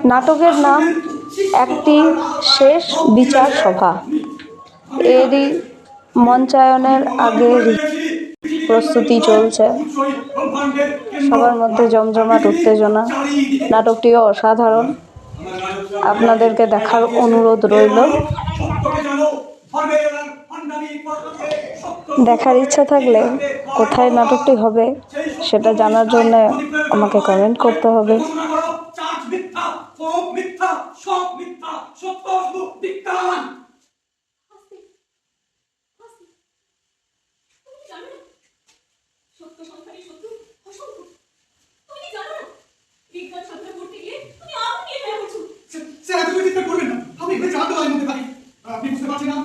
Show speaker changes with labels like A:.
A: নাটকের নাম একটি শেষ বিচার সভা। এরই মঞ্চায়নের আগে প্রস্তুতি চলছে, সবার মধ্যে জমজমাট উত্তেজনা। নাটকটিও অসাধারণ, আপনাদেরকে দেখার অনুরোধ রইল। দেখার ইচ্ছা থাকলে কোথায় নাটকটি হবে সেটা জানার জন্য আমাকে কমেন্ট করতে হবে। বিশ্বাসের